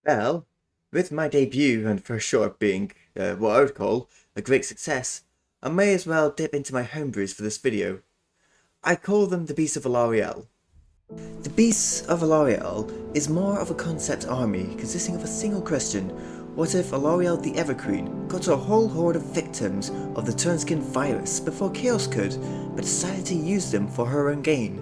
Well, with my debut and for sure being what I would call a great success, I may as well dip into my homebrews for this video. I call them the Beasts of Alarielle. The Beasts of Alarielle is more of a concept army consisting of a single question: what if Alarielle the Everqueen got a whole horde of victims of the Turnskin virus before Chaos could, but decided to use them for her own gain?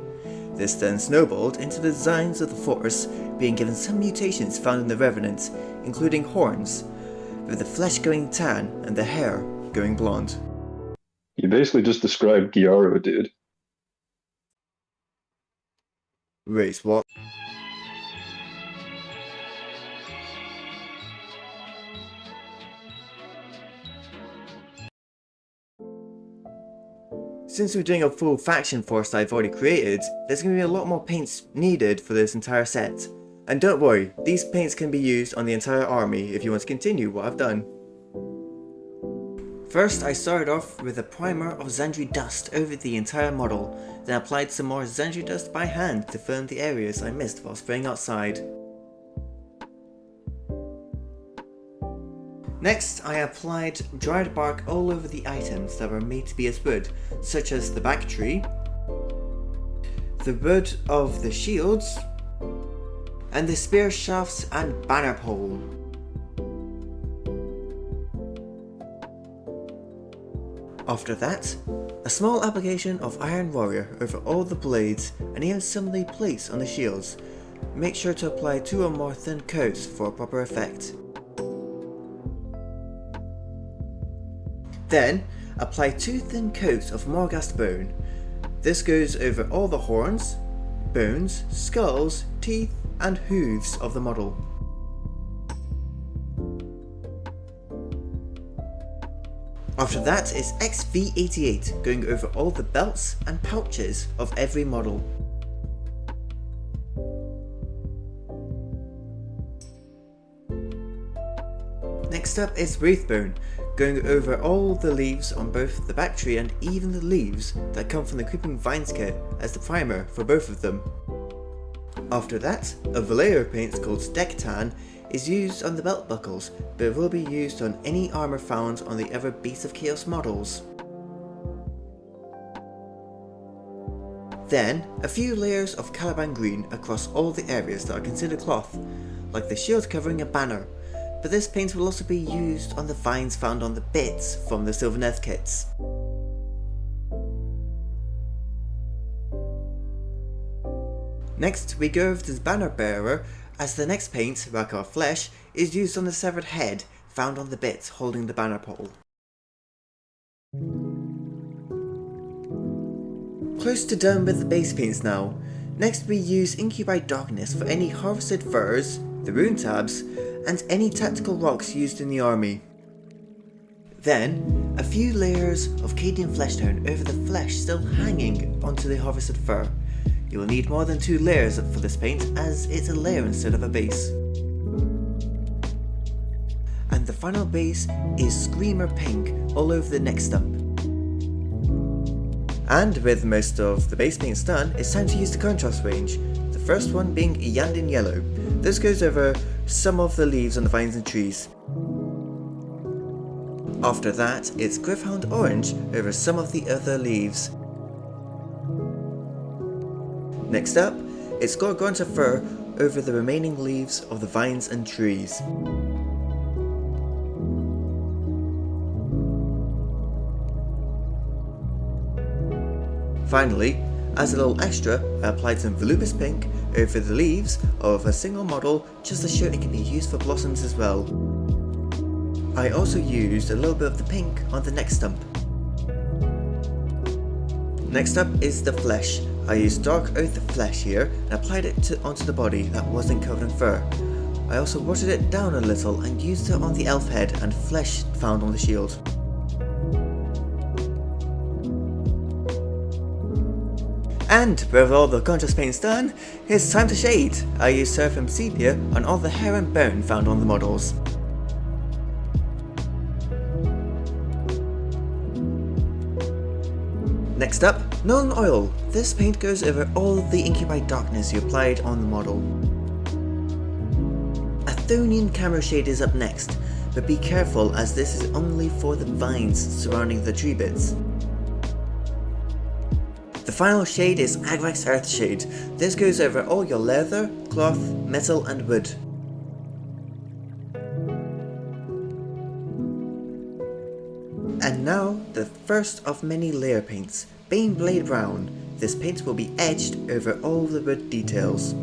This then snowballed into the designs of the force being given some mutations found in the Revenant, including horns, with the flesh going tan and the hair going blonde. You basically just described Gyaro, dude. Wait, what? Since we're doing a full faction force that I've already created, there's going to be a lot more paints needed for this entire set. And don't worry, these paints can be used on the entire army if you want to continue what I've done. First I started off with a primer of Xandri dust over the entire model, then applied some more Xandri dust by hand to fill in the areas I missed while spraying outside. Next, I applied dried bark all over the items that were made to be as wood, such as the back tree, the wood of the shields, and the spear shafts and banner pole. After that, a small application of Iron Warrior over all the blades and even some of the plates on the shields. Make sure to apply 2 or more thin coats for a proper effect. Then, apply 2 thin coats of Morghast bone. This goes over all the horns, bones, skulls, teeth, and hooves of the model. After that is XV88 going over all the belts and pouches of every model. Next up is Wraithbone, going over all the leaves on both the back tree and even the leaves that come from the Creeping Vines kit as the primer for both of them. After that, a Vallejo paint called Decktan is used on the belt buckles, but it will be used on any armour found on the other Beasts of Chaos models. Then, a few layers of Caliban green across all the areas that are considered cloth, like the shield covering a banner, but this paint will also be used on the vines found on the bits from the Sylvaneth kits. Next, we go over to the banner bearer, as the next paint, Rakar Flesh, is used on the severed head found on the bits holding the banner pole. Close to done with the base paints now. Next we use Incubi Darkness for any harvested furs, the rune tabs, and any tactical rocks used in the army. Then, a few layers of Cadian Fleshtone over the flesh still hanging onto the harvested fur. You will need more than 2 layers for this paint, as it's a layer instead of a base. And the final base is Screamer Pink all over the neck stump. And with most of the base paints done, it's time to use the contrast range, the first one being Yandin Yellow. This goes over some of the leaves on the vines and trees. After that, it's Gryph-hound Orange over some of the other leaves. Next up, it's Gorgonta Fur over the remaining leaves of the vines and trees. Finally, as a little extra, I applied some Volupus Pink over the leaves of a single model just to show it can be used for blossoms as well. I also used a little bit of the pink on the neck stump. Next up is the flesh. I used Dark Oath Flesh here and applied it onto the body that wasn't covered in fur. I also watered it down a little and used it on the elf head and flesh found on the shield. And with all the contrast paints done, it's time to shade. I used Seraphim Sepia on all the hair and bone found on the models. Next up, Nolan Oil. This paint goes over all the Incubi Darkness you applied on the model. A Chthonian Camo shade is up next, but be careful as this is only for the vines surrounding the tree bits. The final shade is Agrax Earth Shade. This goes over all your leather, cloth, metal and wood. And now, the first of many layer paints, Baneblade Brown. This paint will be edged over all the wood details.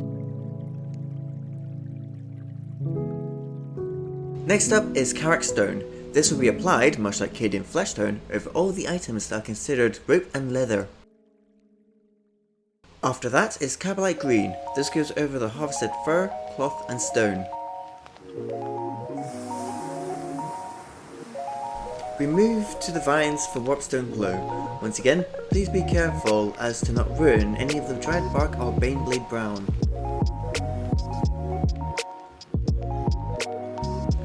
Next up is Karak Stone. This will be applied, much like Cadian Fleshstone, over all the items that are considered rope and leather. After that is Cabalite Green. This goes over the harvested fur, cloth and stone. We move to the vines for Warpstone Glow. Once again, please be careful as to not ruin any of the dried bark or Baneblade Brown.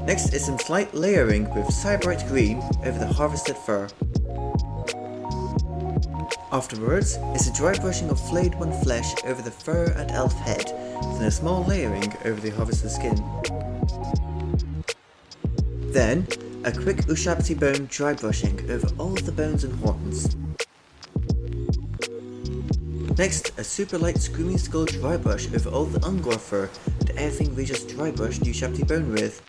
Next is some slight layering with Cyberite Green over the harvested fur. Afterwards is a dry brushing of Flayed One Flesh over the fur and elf head, then a small layering over the harvested skin. Then, a quick Ushabti bone dry brushing over all the bones and horns. Next, a super light Screaming Skull dry brush over all the Ungor fur and everything we just dry brushed Ushabti bone with.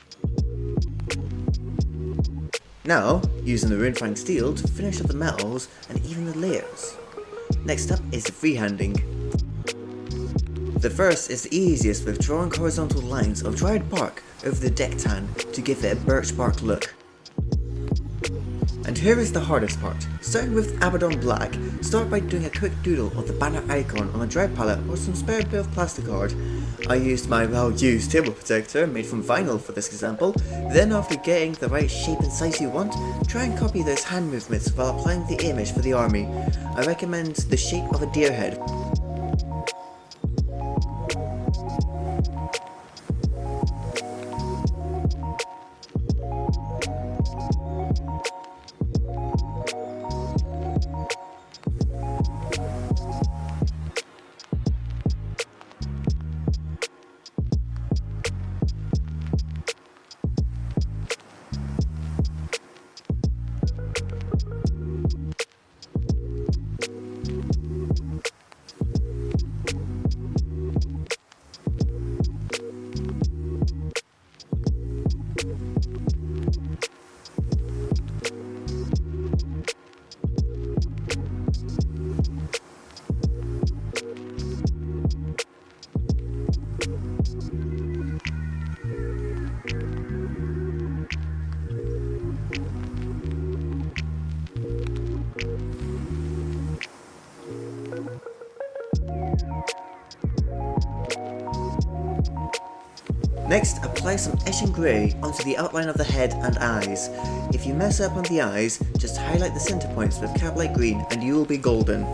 Now, using the Runefang Steel to finish up the metals and even the layers. Next up is the freehanding. The first is the easiest with drawing horizontal lines of dried bark over the deck tan to give it a birch bark look. And here is the hardest part. Starting with Abaddon Black, start by doing a quick doodle of the banner icon on a dry palette or some spare bit of plastic art. I used my well-used table protector made from vinyl for this example. Then after getting the right shape and size you want, try and copy those hand movements while applying the image for the army. I recommend the shape of a deer head. Next, apply some Eshin Grey onto the outline of the head and eyes. If you mess up on the eyes, just highlight the center points with Cabalite Green and you will be golden.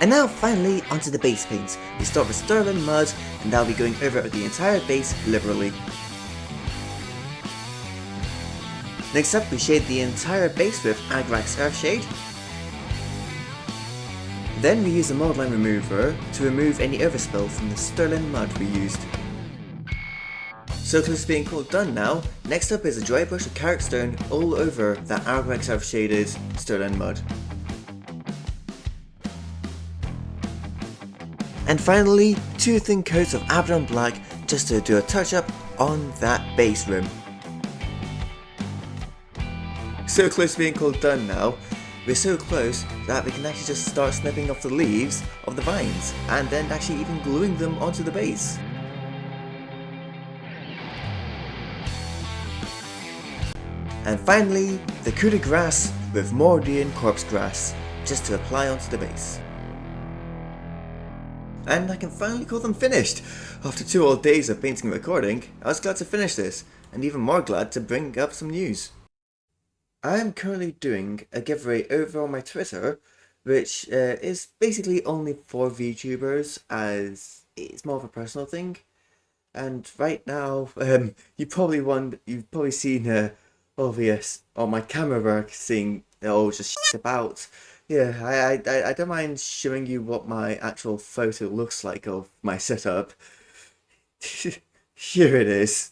And now finally onto the base paints. We start with Sterling Mud and I'll be going over the entire base liberally. Next up we shade the entire base with Agrax Earth Shade. Then we use a mold line remover to remove any overspill from the Sterling Mud we used. So close to being called done now. Next up is a dry brush of Karak Stone all over that Agrax Earth shaded Sterling Mud. And finally, 2 thin coats of Abaddon Black just to do a touch up on that base rim. So close to being called done now. We're so close that we can actually just start snipping off the leaves of the vines and then actually even gluing them onto the base. And finally, the coup de grace with Mordian Corpse Grass just to apply onto the base. And I can finally call them finished! After 2 whole days of painting and recording, I was glad to finish this, and even more glad to bring up some news. I'm currently doing a giveaway over on my Twitter, which is basically only for VTubers, as it's more of a personal thing. And right now, you've probably seen obvious on my camera work, seeing all just shit about. Yeah, I don't mind showing you what my actual photo looks like of my setup. Here it is.